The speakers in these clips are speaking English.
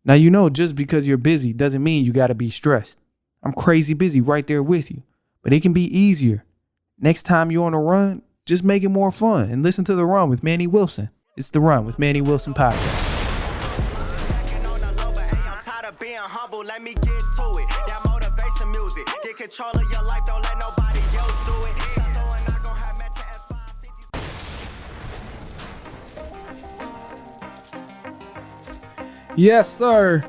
Now, just because you're busy doesn't mean you got to be stressed. I'm crazy busy right there with you, but it can be easier. Next time you're on a run, just make it more fun and listen to The Run with Manny Wilson. It's The Run with Manny Wilson podcast. Let me get to it. That motivation music. Get control of your life. Don't let nobody else do it. Yes, sir.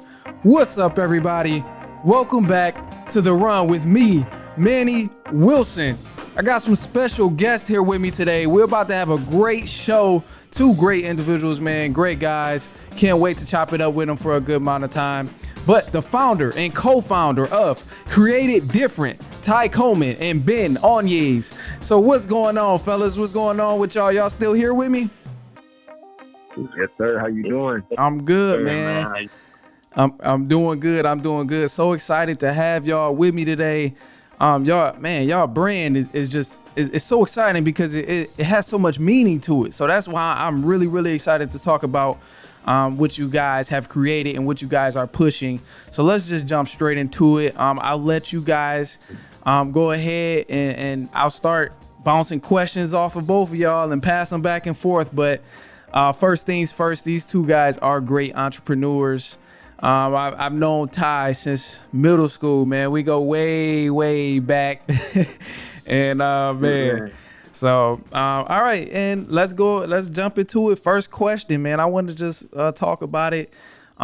What's up, everybody? Welcome back to The Run with me, Manny Wilson. I got some special guests here with me today. We're about to have a great show. Two great individuals, man. Great guys. Can't wait to chop it up with them for a good amount of time. But the founder and co-founder of Created Different, Ty Coleman and Ben Onyes. So what's going on, fellas? What's going on with y'all? Y'all still here with me? Yes, sir. How you doing? I'm good, man. I'm doing good. I'm doing good. So excited to have y'all with me today. Y'all brand is just it's so exciting because it has so much meaning to it. So that's why I'm really excited to talk about what you guys have created and what you guys are pushing. So let's just jump straight into it. I'll let you guys go ahead and I'll start bouncing questions off of both of y'all and pass them back and forth. But first things first, these two guys are great entrepreneurs. I've known Ty since middle school, man. We go way back. And man. So, all right, and let's jump into it. First question, man. I want to just talk about it.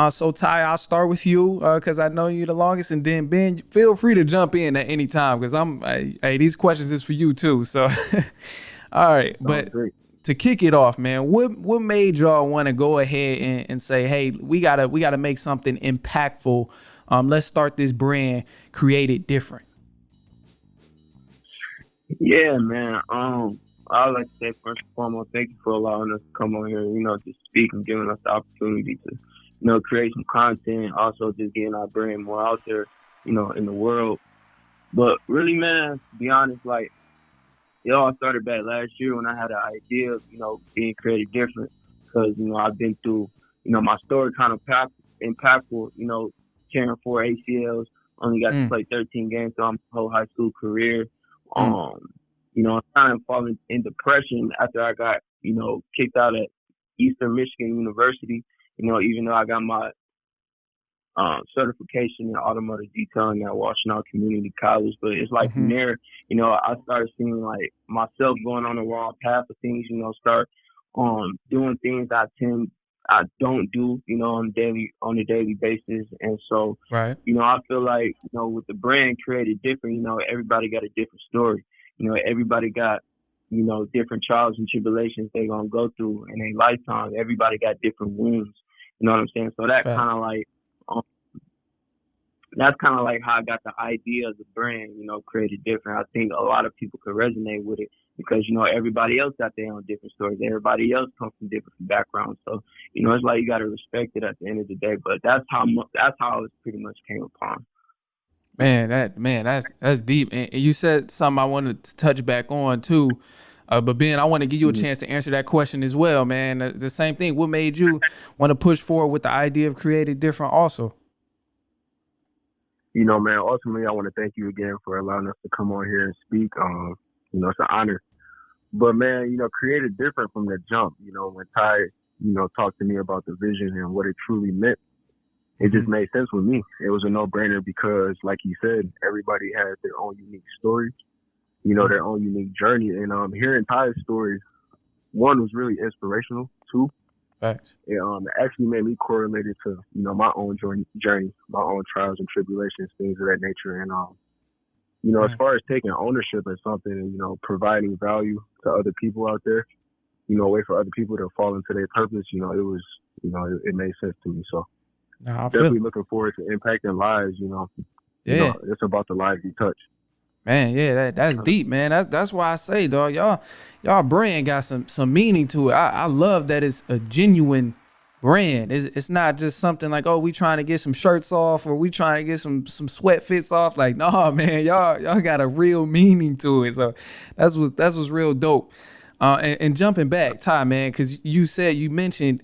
So Ty, I'll start with you because I know you the longest, and then Ben, feel free to jump in at any time because hey, these questions is for you too. So, all right, but to kick it off, man, what made y'all want to go ahead and say, hey, we gotta make something impactful. Let's start this brand, Created Different. Yeah, man. I'd like to say first and foremost, thank you for allowing us to come on here, to speak and giving us the opportunity to, create some content. Also, just getting our brand more out there, in the world. But really, man, to be honest, like, it all started back last year when I had an idea of, being created different. Because, I've been through, my story kind of impactful, tearing 4 ACLs, only got to play 13 games throughout my whole high school career. I kind of falling in depression after I got, kicked out at Eastern Michigan University, even though I got my certification in automotive detailing at Washington Community College. But it's like from there, I started seeing like myself going on the wrong path of things, start doing things I don't do, on a daily basis. And so, right. I feel like, with the brand Created Different, everybody got a different story. Everybody got, different trials and tribulations they're going to go through in their lifetime. Everybody got different wounds. You know what I'm saying? So that kind of like, that's kind of like how I got the idea of the brand, Created Different. I think a lot of people could resonate with it because, everybody else got their own different stories. Everybody else comes from different backgrounds. So, it's like you got to respect it at the end of the day. But that's how it pretty much came upon. That's deep. And you said something I wanted to touch back on too. But Ben, I want to give you a chance to answer that question as well, man. The same thing. What made you want to push forward with the idea of Created Different also? Man, ultimately, I want to thank you again for allowing us to come on here and speak. It's an honor. But, man, Created Different from the jump. When Ty, talked to me about the vision and what it truly meant, it just made sense with me. It was a no-brainer because, like you said, everybody has their own unique story, their own unique journey. And hearing Ty's story, one, was really inspirational. Two, facts. It actually made me correlate it to, my own journey, my own trials and tribulations, things of that nature. And, as far as taking ownership of something and, providing value to other people out there, way for other people to fall into their purpose, it was, it made sense to me. So definitely looking forward to impacting lives, it's about the lives you touch. Man, yeah, that's deep, man. That's why I say, dog, y'all brand got some meaning to it. I love that it's a genuine brand. It's not just something like, oh, we trying to get some shirts off or we trying to get some sweat fits off. Like, no, man, y'all got a real meaning to it. So that's what's real dope. And jumping back, Ty, man, because you mentioned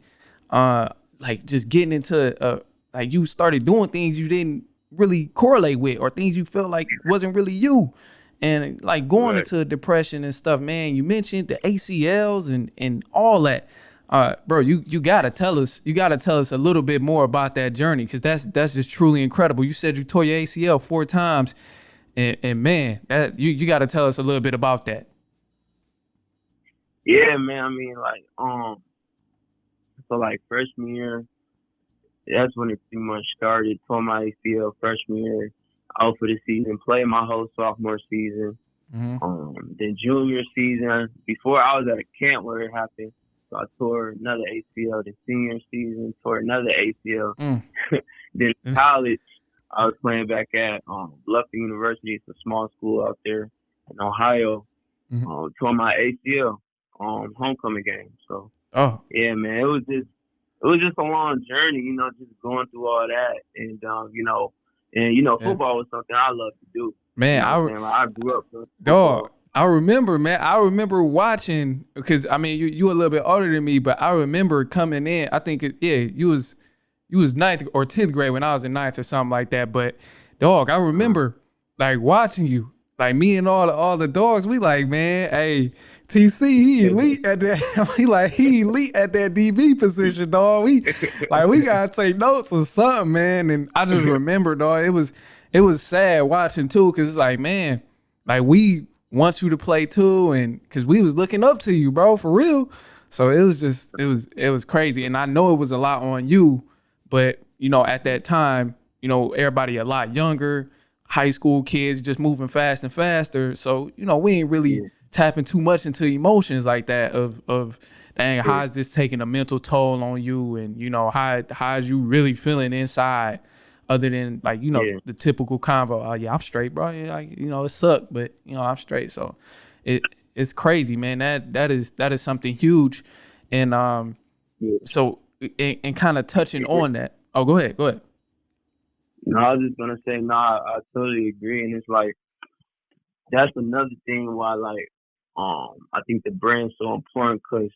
like just getting into like you started doing things you didn't really correlate with, or things you felt like wasn't really you. And like going into depression and stuff, man, you mentioned the ACLs and all that. Bro, you gotta tell us a little bit more about that journey, because that's just truly incredible. You said you tore your ACL 4 times, and man, that you gotta tell us a little bit about that. Yeah, man. I mean, like, so like freshman year, that's when it pretty much started. Tore my ACL freshman year, out for the season, played my whole sophomore season. Then junior season, before I was at a camp where it happened, so I tore another ACL. The senior season, tore another ACL. Then college, I was playing back at Bluffton University. It's a small school out there in Ohio. Tore my ACL homecoming game. So yeah, man, it was just a long journey, you know, just going through all that, and football was something I love to do. Man, you know I grew up with football. I remember watching, because I mean you a little bit older than me, but I remember coming in. I think you was 9th or 10th grade when I was in 9th or something like that. But dog, I remember like watching you, like me and all the dogs. We like, man, hey, TC, he elite at that. he elite at that DB position, dog. We gotta take notes or something, man. And I just remember, dog, it was sad watching too, because it's like, man, like we want you to play too, and because we was looking up to you, bro, for real. So it was crazy, and I know it was a lot on you, but you know, at that time, you know, everybody a lot younger, high school kids just moving fast and faster. So you know, we ain't really tapping too much into emotions like that of dang, how is this taking a mental toll on you, and you know, how is you really feeling inside, other than like, you know, the typical convo. Oh yeah, I'm straight, bro. Yeah, like, you know, it sucked, but you know, I'm straight. So it's crazy, man. That is something huge. And so and kind of touching on that. Oh, go ahead. No, I was just gonna say, I totally agree, and it's like that's another thing why, like, I think the brand's so important, because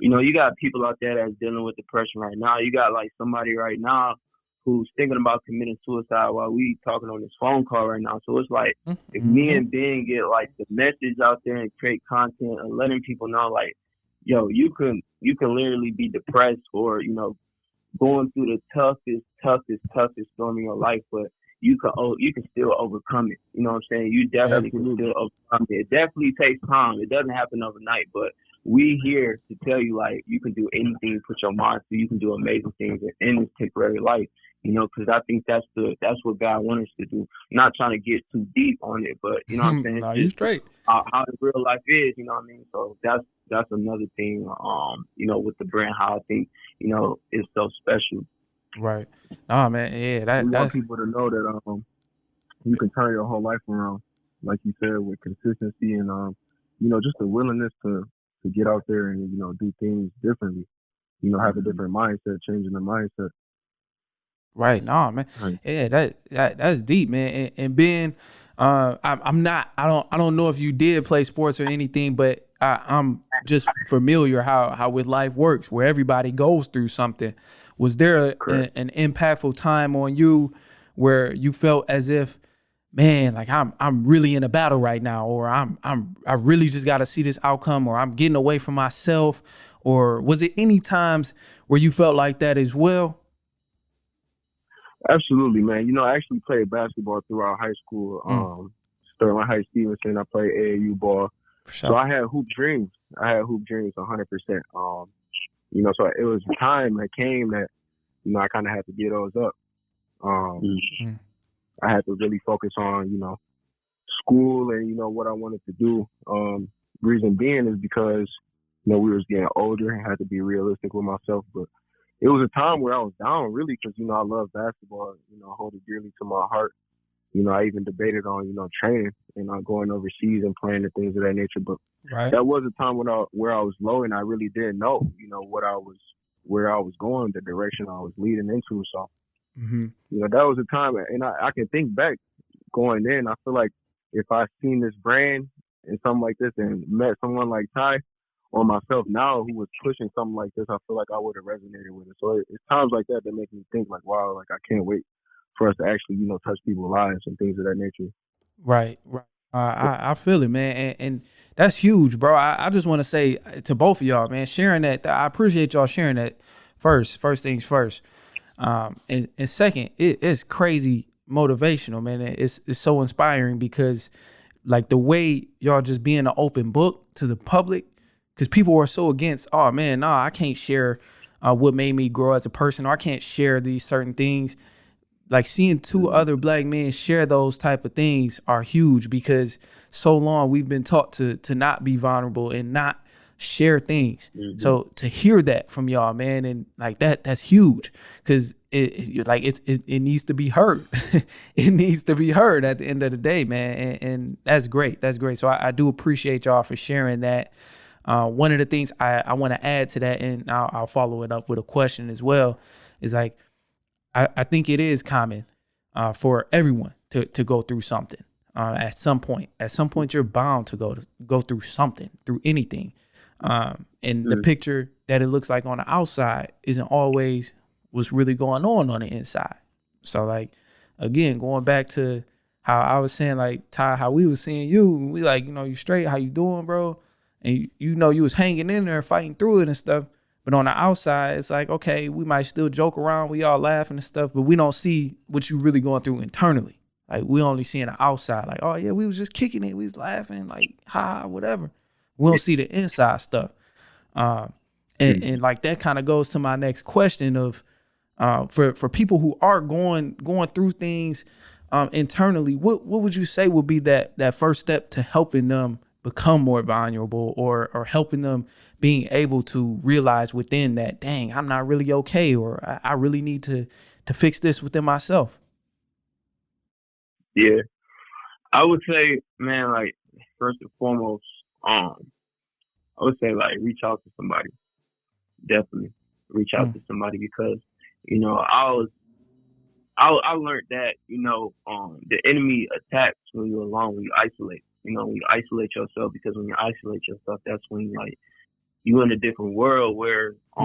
you know, you got people out there that's dealing with depression right now. You got like somebody right now who's thinking about committing suicide while we talking on this phone call right now. So it's like, if me and Ben get like the message out there and create content and letting people know, like, yo, you can literally be depressed, or, you know, going through the toughest storm in your life, but you can still overcome it. You know what I'm saying? You definitely can still overcome it. It definitely takes time. It doesn't happen overnight, but we here to tell you, like, you can do anything you put your mind to. You can do amazing things in this temporary life. You know, because I think that's what God wants us to do. Not trying to get too deep on it, but you know what I'm saying? No, you straight. How the real life is, you know what I mean? So that's another thing, you know, with the brand, how I think, you know, it's so special. Right. Oh man, yeah. We want people to know that you can turn your whole life around, like you said, with consistency and you know, just the willingness to get out there and, you know, do things differently. You know, have a different mindset, changing the mindset. Right. No, man. Right. Yeah, that's deep, man. And Ben, I don't know if you did play sports or anything, but I'm just familiar how with life works, where everybody goes through something. Was there an impactful time on you where you felt as if, man, like I'm really in a battle right now, or I really just got to see this outcome, or I'm getting away from myself? Or was it any times where you felt like that as well? Absolutely, man. You know, I actually played basketball throughout high school. Sterling Heights Stevenson, I played AAU ball. Sure. So I had hoop dreams. 100%. You know, so it was a time that came that, you know, I kind of had to get those up. I had to really focus on, you know, school and, you know, what I wanted to do. Reason being is because, you know, we was getting older and had to be realistic with myself. But it was a time where I was down, really, because, you know, I love basketball. You know, I hold it dearly to my heart. You know, I even debated on, you know, training and going overseas and playing and things of that nature. But that was a time where I was low and I really didn't know, you know, where I was going, the direction I was leading into. So, you know, that was a time, and I can think back going in. I feel like if I seen this brand and something like this and met someone like Ty, on myself now who was pushing something like this, I feel like I would have resonated with it. So it's times like that that make me think like, wow, like I can't wait for us to actually, touch people's lives and things of that nature. Right. I feel it, man. And that's huge, bro. I just want to say to both of y'all, man, sharing that. I appreciate y'all sharing that first things first. And second, it's crazy motivational, man. It's so inspiring because like the way y'all just being an open book to the public, because people are so against, oh man, nah, I can't share what made me grow as a person, or I can't share these certain things. Like seeing two other black men share those type of things are huge, because so long we've been taught to not be vulnerable and not share things. Mm-hmm. So to hear that from y'all, man, and like that's huge, because it needs to be heard. It needs to be heard at the end of the day, man. And that's great. That's great. So I do appreciate y'all for sharing that. One of the things I want to add to that, and I'll follow it up with a question as well, is like, I think it is common for everyone to go through something at some point. At some point, you're bound to go through something, through anything. And the picture that it looks like on the outside isn't always what's really going on the inside. So, like, again, going back to how I was saying, like, Ty, how we was seeing you, we like, you straight, how you doing, bro? And you was hanging in there, fighting through it and stuff. But on the outside, it's like, okay, we might still joke around. We all laughing and stuff, but we don't see what you really going through internally. Like, we only see in the outside, like, oh, yeah, we was just kicking it. We was laughing, like, ha, whatever. We don't see the inside stuff. And like, that kind of goes to my next question of, for people who are going through things internally, what would you say would be that first step to helping them become more vulnerable, or helping them being able to realize within that, dang, I'm not really okay, or I really need to fix this within myself? Yeah. I would say, man, like, first and foremost, I would say, like, reach out to somebody. Definitely reach out to somebody, because, I learned that, the enemy attacks when you're alone, when you isolate. When you isolate yourself, because when you isolate yourself, that's when you in a different world where, a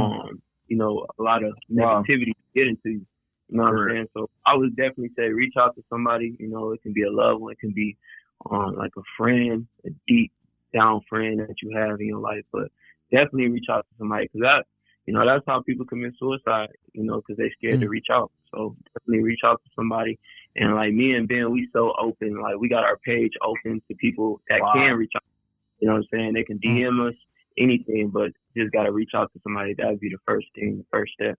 lot of negativity get into you. You know what I'm saying? So I would definitely say reach out to somebody. It can be a loved one, it can be like a friend, a deep down friend that you have in your life. But definitely reach out to somebody, because that's how people commit suicide. Because they're scared to reach out. So definitely reach out to somebody. And like me and Ben, we so open. Like, we got our page open to people that can reach out. You know what I'm saying? They can DM us, anything, but just got to reach out to somebody. That would be the first thing, the first step.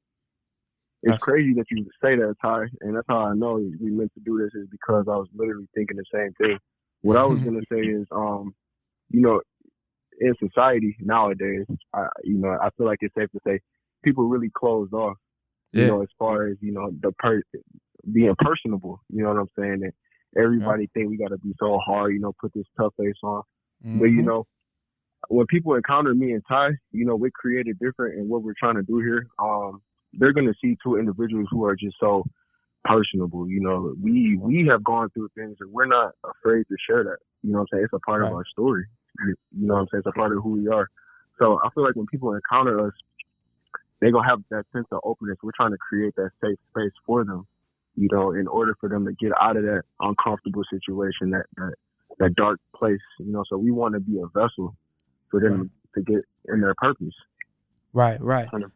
It's crazy that you say that, Ty, and that's how I know we meant to do this, is because I was literally thinking the same thing. What I was going to say is, in society nowadays, I feel like it's safe to say people really closed off, as far as, being personable, you know what I'm saying? And everybody think we got to be so hard, put this tough face on. But, when people encounter me and Ty, we're created different, and what we're trying to do here, they're going to see two individuals who are just so personable. We have gone through things, and we're not afraid to share that. You know what I'm saying? It's a part of our story. You know what I'm saying? It's a part of who we are. So I feel like when people encounter us, they're going to have that sense of openness. We're trying to create that safe space for them, in order for them to get out of that uncomfortable situation, that dark place, so we want to be a vessel for them to get in their purpose. Right. 100%.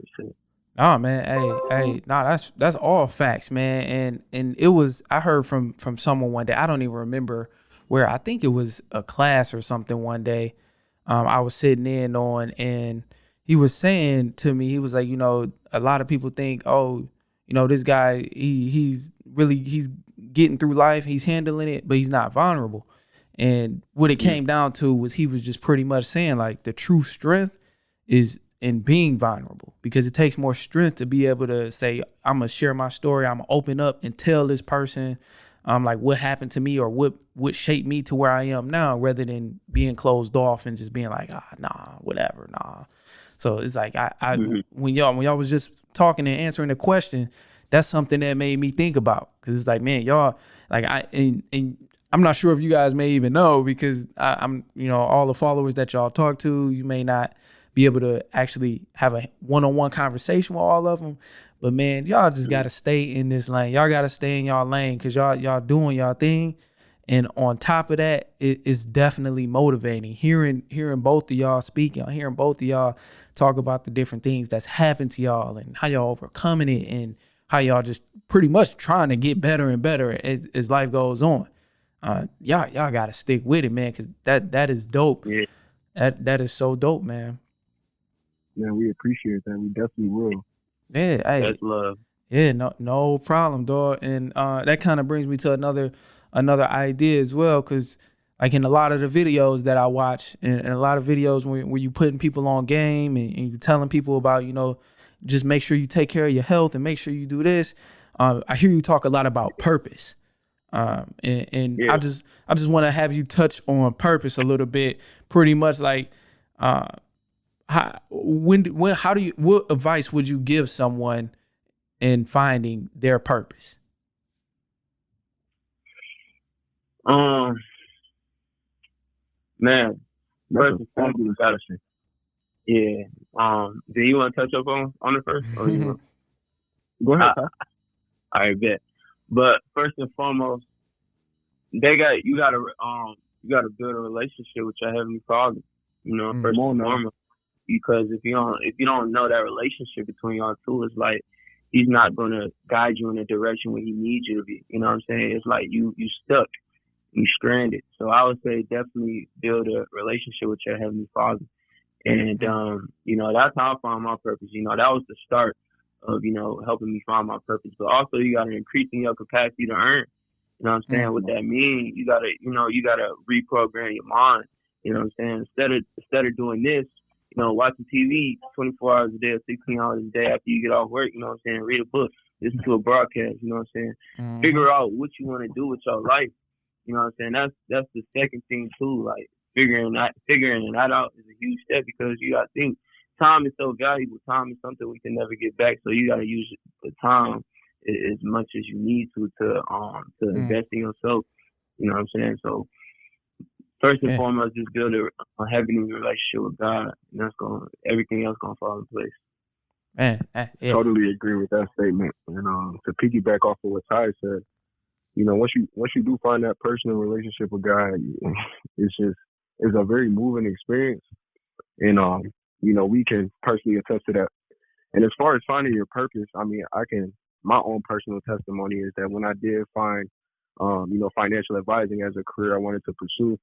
Oh man, hey, nah, that's all facts, man. And it was, I heard from someone one day, I don't even remember where, I think it was a class or something one day, I was sitting in on, and he was saying to me, he was like, a lot of people think, oh, this guy, he's getting through life, he's handling it, but he's not vulnerable. And what it came down to was, he was just pretty much saying, like, the true strength is in being vulnerable, because it takes more strength to be able to say, I'm gonna share my story, I'm gonna open up and tell this person like what happened to me, or what shaped me to where I am now, rather than being closed off and just being like, nah, whatever, nah. So it's like, when y'all was just talking and answering the question, that's something that made me think about, because it's like, man, y'all, like, and I'm not sure if you guys may even know, because I'm all the followers that y'all talk to, you may not be able to actually have a one-on-one conversation with all of them. But man, y'all just gotta stay in this lane. Y'all gotta stay in y'all lane because y'all doing y'all thing. And on top of that, it's definitely motivating. Hearing both of y'all speaking, hearing both of y'all talk about the different things that's happened to y'all and how y'all overcoming it and how y'all just pretty much trying to get better and better as life goes on. Y'all gotta stick with it, man, because that is dope. Yeah. That is so dope, man. Man, we appreciate that. We definitely will. Yeah, hey, That's love. yeah, no problem, dog. And that kind of brings me to another idea as well, because like in a lot of the videos that I watch and a lot of videos where you putting people on game and you telling people about, just make sure you take care of your health and make sure you do this. I hear you talk a lot about purpose. And Yeah. I just want to have you touch on purpose a little bit, pretty much like, what advice would you give someone in finding their purpose? Man, That's first a and foremost, fabulous gotta- question. yeah. Do you want to touch up on it first? Or you want- Go ahead, Ty. I bet. But first and foremost, you gotta build a relationship with your heavenly Father. First Come on and now. foremost, because if you don't know that relationship between y'all two, it's like He's not gonna guide you in the direction where He needs you to be. You know what I'm saying? It's like you stuck, you stranded. So I would say definitely build a relationship with your heavenly Father. And that's how I found my purpose. That was the start of, helping me find my purpose. But also you gotta increase in your capacity to earn. You know what I'm saying? What that means, you gotta reprogram your mind. You know what I'm saying? Instead of doing this, watching TV 24 hours a day or 16 hours a day after you get off work, you know what I'm saying? Read a book, listen to a broadcast, you know what I'm saying? Mm-hmm. Figure out what you want to do with your life. You know what I'm saying? That's the second thing too. Like figuring that out is a huge step, because you gotta think time is so valuable. Time is something we can never get back. So you gotta use the time as much as you need to invest in yourself. You know what I'm saying? So first and foremost, just build a heavenly relationship with God, and everything else gonna fall in place. Man, Totally agree with that statement. And to piggyback off of what Ty said, once you do find that personal relationship with God, it's a very moving experience, and we can personally attest to that. And as far as finding your purpose, my own personal testimony is that when I did find financial advising as a career I wanted to pursue,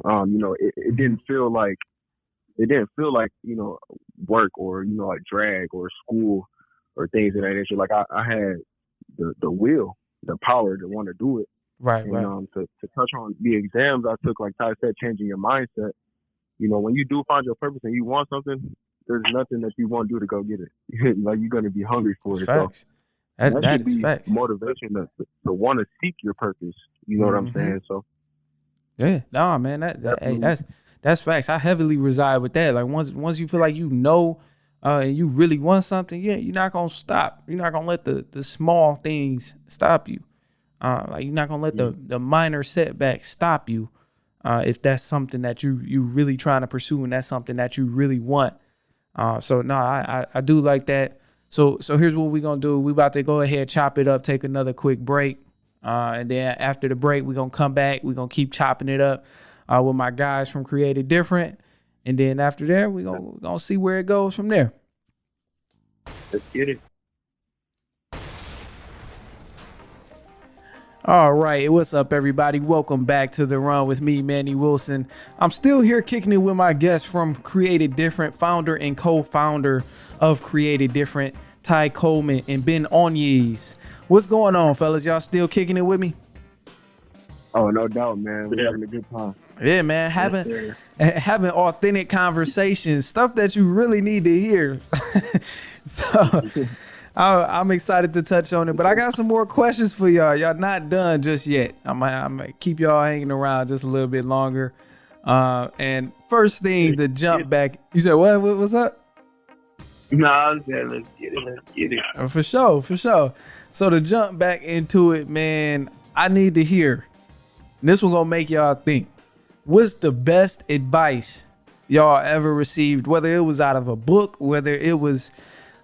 it didn't feel like work or like drag or school or things of that nature. Like I had the will, the power to want to do it. Right. To touch on the exams I took, like Ty said, changing your mindset. When you do find your purpose and you want something, there's nothing that you won't do to go get it. Like you're gonna be hungry for it. Facts. So that should is be facts. motivation to want to seek your purpose. You know what I'm saying? So yeah, no, man, that's facts. I heavily reside with that. Like once you feel like and you really want something, you're not gonna stop. You're not gonna let the small things stop you. Like you're not gonna let the minor setbacks stop you. If that's something that you really trying to pursue and that's something that you really want. So no, I do like that. So here's what we're gonna do. We about to go ahead, chop it up, take another quick break. And then after the break, we're gonna come back. We're gonna keep chopping it up with my guys from Created Different. And then after that, we're gonna see where it goes from there. Let's get it. All right, what's up, everybody? Welcome back to The Run with me, Manny Wilson. I'm still here kicking it with my guest from Created Different, founder and co-founder of Created Different, Ty Coleman and Ben Onyes. What's going on, fellas? Y'all still kicking it with me? Oh, no doubt, man. We're having a good time. Yeah, man. Having authentic conversations, stuff that you really need to hear. So I'm excited to touch on it, but I got some more questions for y'all. Y'all not done just yet. I'm gonna keep y'all hanging around just a little bit longer. And first thing to jump back, you said what? What's up? No, I was saying let's get it. For sure. So to jump back into it, man, I need to hear. And this one gonna make y'all think. What's the best advice y'all ever received, whether it was out of a book, whether it was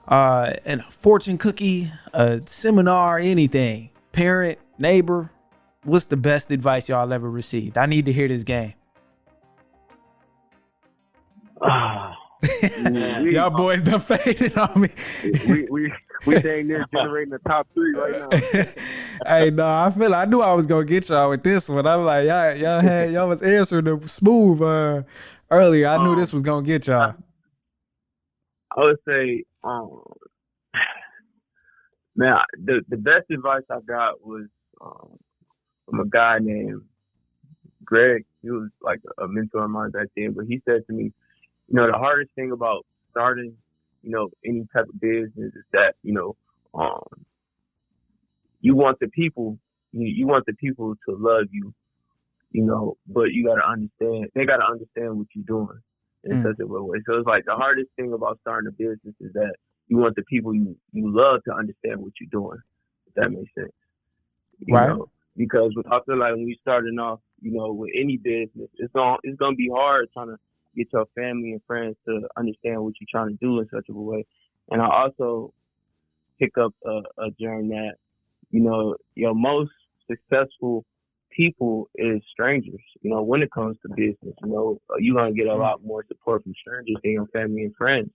in a fortune cookie, a seminar, anything, parent, neighbor? What's the best advice y'all ever received? I need to hear this game. Y'all boys done faded on me. we dang near generating the top 3 right now. Hey, no, I knew I was gonna get y'all with this one. I'm like, y'all was answering the smooth earlier. I knew this was gonna get y'all. I would say, man, the best advice I got was from a guy named Greg. He was like a mentor of mine back then, but he said to me, you know, the hardest thing about starting, you know, any type of business is that, you know, you want the people to love you, you know, but you gotta understand, they gotta understand what you're doing in such a way. So it's like the hardest thing about starting a business is that you want the people you love to understand what you're doing, if that makes sense. You know, because I feel like when you're starting off, you know, with any business, it's gonna be hard trying to get your family and friends to understand what you're trying to do in such a way. And I also pick up a germ that, you know, your most successful people is strangers. You know, when it comes to business, you know, you're gonna get a lot more support from strangers than your family and friends.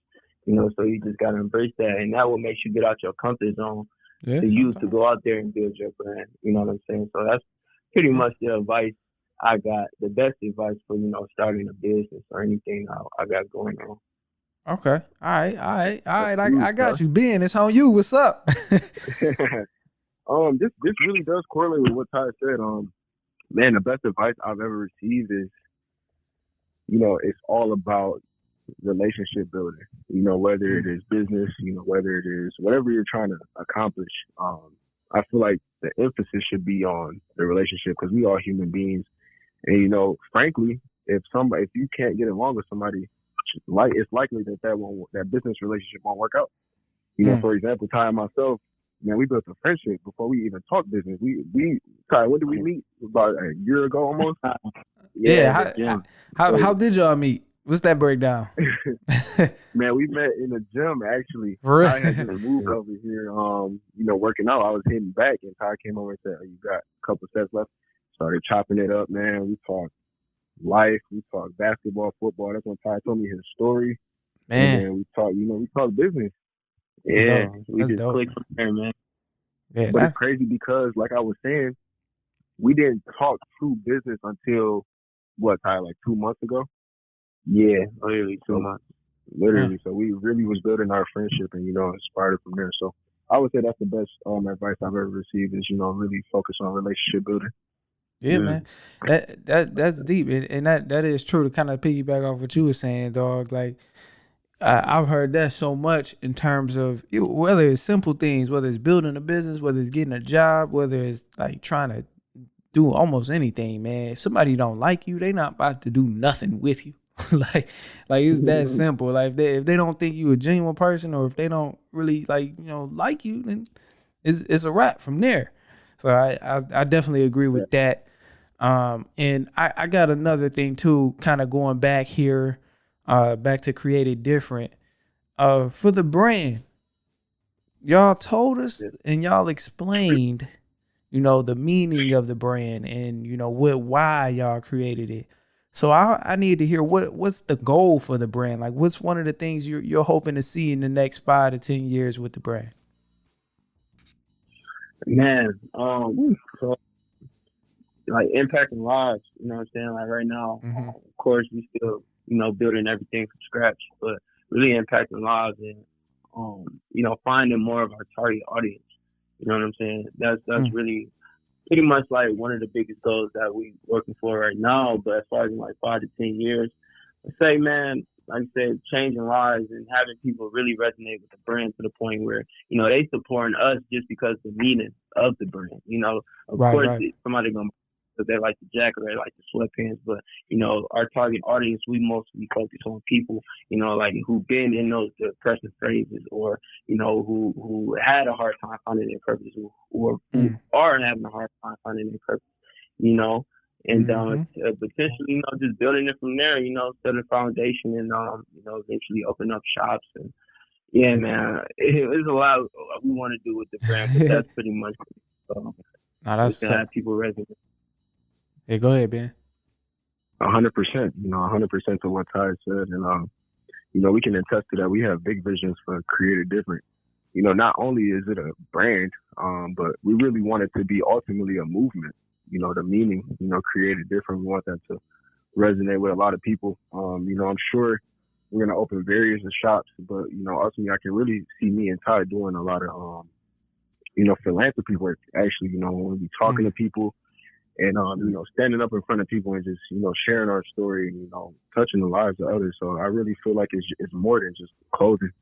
You know, so you just gotta embrace that, and that will make you get out your comfort zone to go out there and build your brand. You know what I'm saying? So that's pretty much the advice I got, the best advice for, you know, starting a business or anything I got going on. Okay. All right. I got you. Ben, it's on you. What's up? This really does correlate with what Ty said. Man, the best advice I've ever received is, you know, it's all about relationship building. You know, whether it is business, you know, whether it is whatever you're trying to accomplish. I feel like the emphasis should be on the relationship, because we are human beings. And, you know, frankly, if you can't get along with somebody, it's likely that business relationship won't work out. You know, for example, Ty and myself, man, we built a friendship before we even talked business. Ty, when did we meet? About a year ago almost. How did y'all meet? What's that breakdown? Man, we met in the gym actually. For I had just moved over here, you know, working out. I was hitting back, and Ty came over and said, "You got a couple steps left." Started chopping it up, man. We talked life, we talked basketball, football. That's when Ty told me his story. Man. And then we talked business. Yeah, we just clicked from there, man. Yeah, but it's crazy because, like I was saying, we didn't talk true business until what, Ty, like 2 months ago? Yeah, literally 2 months. Literally. So we really was building our friendship and, you know, inspired from there. So I would say that's the best advice I've ever received is, you know, really focus on relationship building. Yeah, man. That's deep. And that is true. To kind of piggyback off what you were saying, dog. Like, I've heard that so much in terms of whether it's simple things, whether it's building a business, whether it's getting a job, whether it's like trying to do almost anything, man. If somebody don't like you, they not about to do nothing with you. like it's that simple. Like if they don't think you a genuine person, or if they don't really like you, then it's a wrap from there. So I definitely agree with that. And I got another thing too, kind of going back here, back to Create It Different. For the brand, y'all told us and y'all explained, you know, the meaning of the brand and, you know, why y'all created it. So I need to hear what's the goal for the brand? Like, what's one of the things you're hoping to see in the next 5 to 10 years with the brand? Man, so like impacting lives, you know what I'm saying? Like right now, of course, we still, you know, building everything from scratch, but really impacting lives and, you know, finding more of our target audience. You know what I'm saying? That's really pretty much like one of the biggest goals that we working for right now. But as far as in like 5 to 10 years, I say, man, like I said, changing lives and having people really resonate with the brand to the point where, you know, they supporting us just because the meaning of the brand. You know, of course, somebody gonna, because they like the jacket or they like the sweatpants, but, you know, our target audience, we mostly focus on people, you know, like who've been in those depressive phases, or, you know, who had a hard time finding their purpose, who are having a hard time finding their purpose, you know. and potentially, just building it from there, set a foundation and, eventually open up shops. And yeah, man, it's a lot we want to do with the brand, but that's pretty much it. So that's we can have people resonate. Hey, go ahead, Ben. 100%, 100% to what Ty said. And, we can attest to that. We have big visions for Created Different. Not only is it a brand, but we really want it to be ultimately a movement. The meaning, Created Different. We want that to resonate with a lot of people. I'm sure we're going to open various shops, but, ultimately I can really see me and Ty doing a lot of, philanthropy work, actually, when we talking to people and, standing up in front of people and just, sharing our story and, touching the lives of others. So I really feel like it's more than just clothing.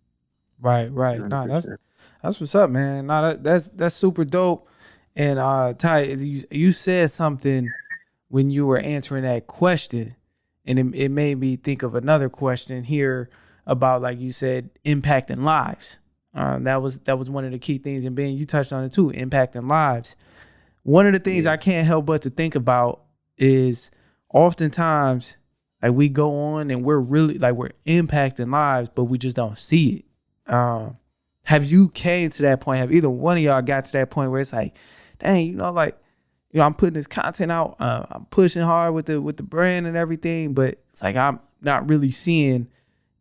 Right. No, that's what's up, man. No, that's super dope. And Ty, you said something when you were answering that question, and it made me think of another question here about, like you said, impacting lives. That was one of the key things, and Ben, you touched on it too, impacting lives. One of the things I can't help but to think about is oftentimes, like, we go on and we're really like we're impacting lives, but we just don't see it. Have you came to that point? Have either one of y'all got to that point where it's like, dang, I'm putting this content out, I'm pushing hard with the brand and everything, but it's like I'm not really seeing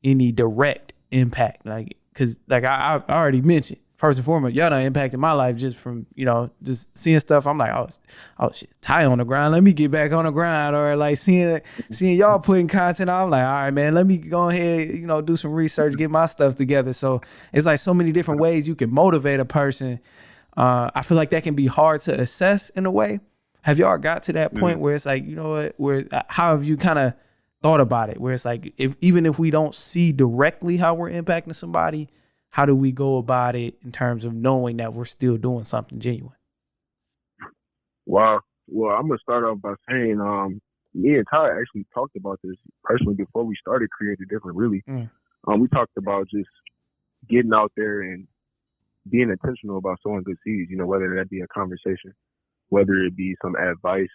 any direct impact, like, because like I already mentioned, first and foremost, y'all done impacted my life just from, just seeing stuff. I'm like, oh shit, Ty on the grind. Let me get back on the grind. Or like seeing y'all putting content out. I'm like, all right, man, let me go ahead, do some research, get my stuff together. So it's like so many different ways you can motivate a person. I feel like that can be hard to assess in a way. Have y'all got to that point where it's like, how have you kind of thought about it? Where it's like, even if we don't see directly how we're impacting somebody, how do we go about it in terms of knowing that we're still doing something genuine? Wow. Well, I'm going to start off by saying, me and Ty actually talked about this personally before we started Created Different, really. We talked about just getting out there and being intentional about sowing good seeds, whether that be a conversation, whether it be some advice,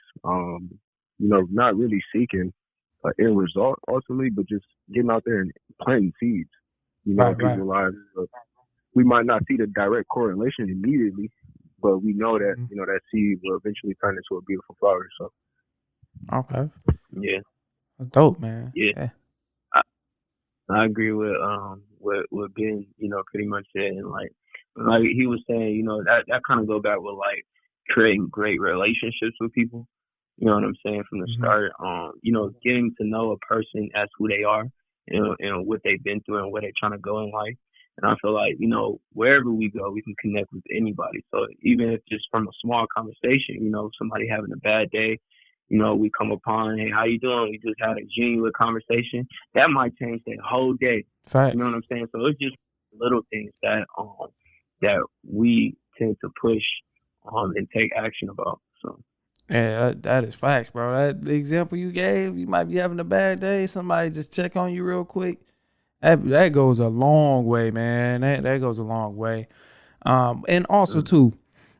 not really seeking an end result ultimately, but just getting out there and planting seeds. In people's lives. So we might not see the direct correlation immediately, but we know that, that seed will eventually turn into a beautiful flower. So. Okay. Yeah. That's dope, man. Yeah. I agree with Ben, pretty much said. And like he was saying, that kind of go back with like creating great relationships with people. You know what I'm saying? From the start, getting to know a person as who they are. And what they've been through and where they're trying to go in life. And I feel like, wherever we go, we can connect with anybody. So even if just from a small conversation, somebody having a bad day, we come upon, hey, how you doing? We just had a genuine conversation. That might change their whole day. Facts. You know what I'm saying? So it's just little things that we tend to push and take action about. So. Yeah, that is facts, bro. The example you gave, you might be having a bad day. Somebody just check on you real quick. That goes a long way, man. That goes a long way. And also too,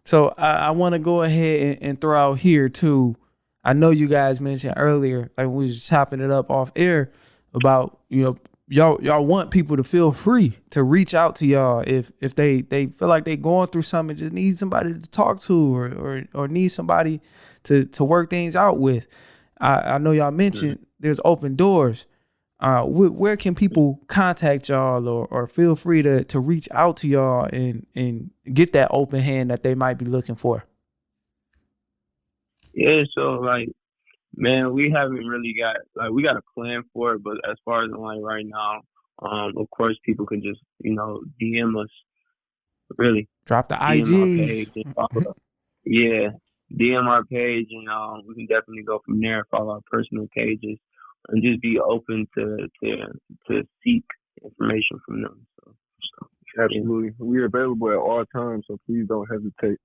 so I want to go ahead and throw out here too. I know you guys mentioned earlier, like we was chopping it up off air about, y'all want people to feel free to reach out to y'all if they feel like they going through something, just need somebody to talk to or need somebody to work things out with. I know y'all mentioned there's open doors. Where can people contact y'all or feel free to reach out to y'all and get that open hand that they might be looking for? Yeah, so like, man, we haven't really got we got a plan for it, but as far as like right now, of course people can just DM us, really drop the DM IG. our page and follow. Yeah, DM our page and we can definitely go from there. Follow our personal pages and just be open to seek information from them. So absolutely, we're available at all times, so please don't hesitate.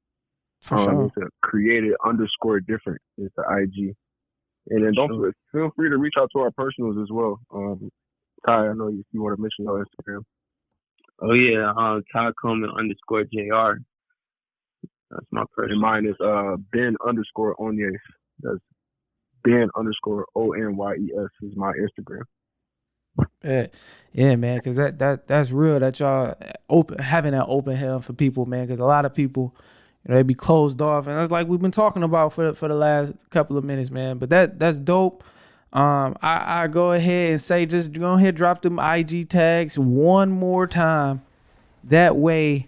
For sure. It's a Created_Different. It's the IG. And then feel free to reach out to our personals as well. Ty, I know you want to mention your Instagram. Oh yeah, Ty Coleman _JR. That's my personal. And mine is Ben _Onyes. That's Ben_ONYES is my Instagram. Yeah, man, because that's real that y'all having that open hell for people, man, because a lot of people, they be closed off, and that's like we've been talking about for the last couple of minutes, man. But that's dope. I go ahead and say, just go ahead, drop them IG tags one more time. That way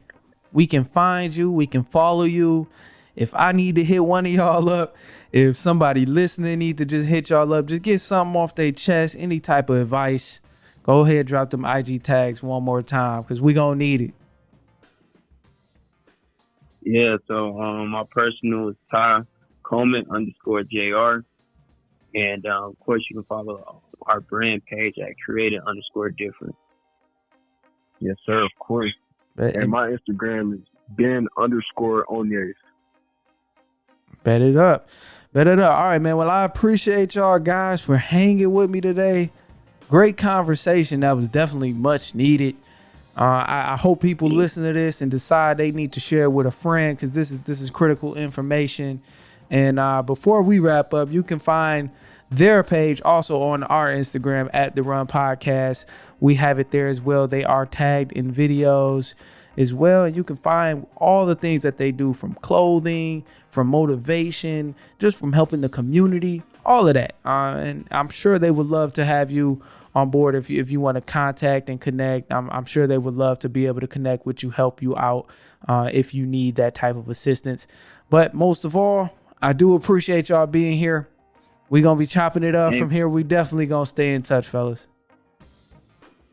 we can find you, we can follow you. If I need to hit one of y'all up, if somebody listening need to just hit y'all up, just get something off their chest, any type of advice, go ahead, drop them IG tags one more time, because we gonna need it. Yeah, so my personal is Ty Coleman _JR. And of course you can follow our brand page at created_different. Yes, sir, of course. And my Instagram is Ben_Onyes. Bet it up. All right, man. Well, I appreciate y'all guys for hanging with me today. Great conversation. That was definitely much needed. I hope people listen to this and decide they need to share it with a friend, because this is critical information. And before we wrap up, you can find their page also on our Instagram at The Run Podcast. We have it there as well. They are tagged in videos as well. And you can find all the things that they do, from clothing, from motivation, just from helping the community, all of that. And I'm sure they would love to have you on board if you want to contact and connect. I'm sure they would love to be able to connect with you, help you out if you need that type of assistance. But most of all, I do appreciate y'all being here. We're going to be chopping it up from here. We definitely going to stay in touch, fellas.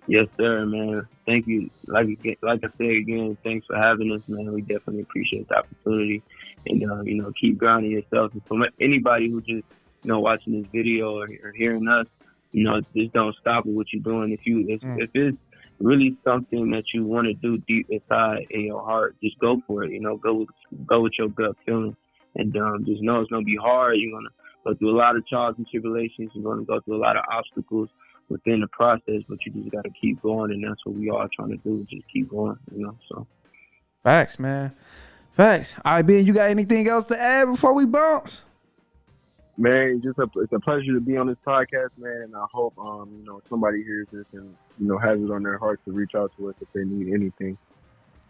Yes, sir, man. Thank you. Like I said again, thanks for having us, man. We definitely appreciate the opportunity. And, keep grounding yourself. And for anybody who just, watching this video or hearing us, just don't stop with what you're doing. If it's really something that you want to do deep inside in your heart, just go for it. Go with your gut feeling. And just know it's going to be hard. You're going to go through a lot of trials and tribulations. You're going to go through a lot of obstacles within the process, but you just got to keep going, and that's what we all trying to do, just keep going, so. Facts, man. Facts. All right, Ben, you got anything else to add before we bounce? Man, it's a pleasure to be on this podcast, man, and I hope, somebody hears this and, has it on their heart to reach out to us if they need anything.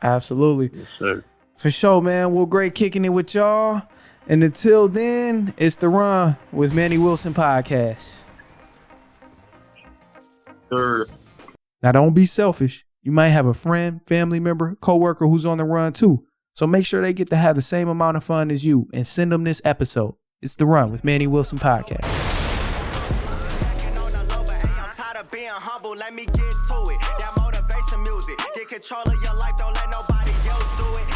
Absolutely. Yes, sir. For sure, man. Well, great kicking it with y'all. And until then, it's The Run with Manny Wilson podcast. Sir. Now, don't be selfish. You might have a friend, family member, coworker who's on the run too. So make sure they get to have the same amount of fun as you, and send them this episode. It's The Run with Manny Wilson podcast. Let me get to it. That motivation music. Get control of your life. Don't let nobody else do it.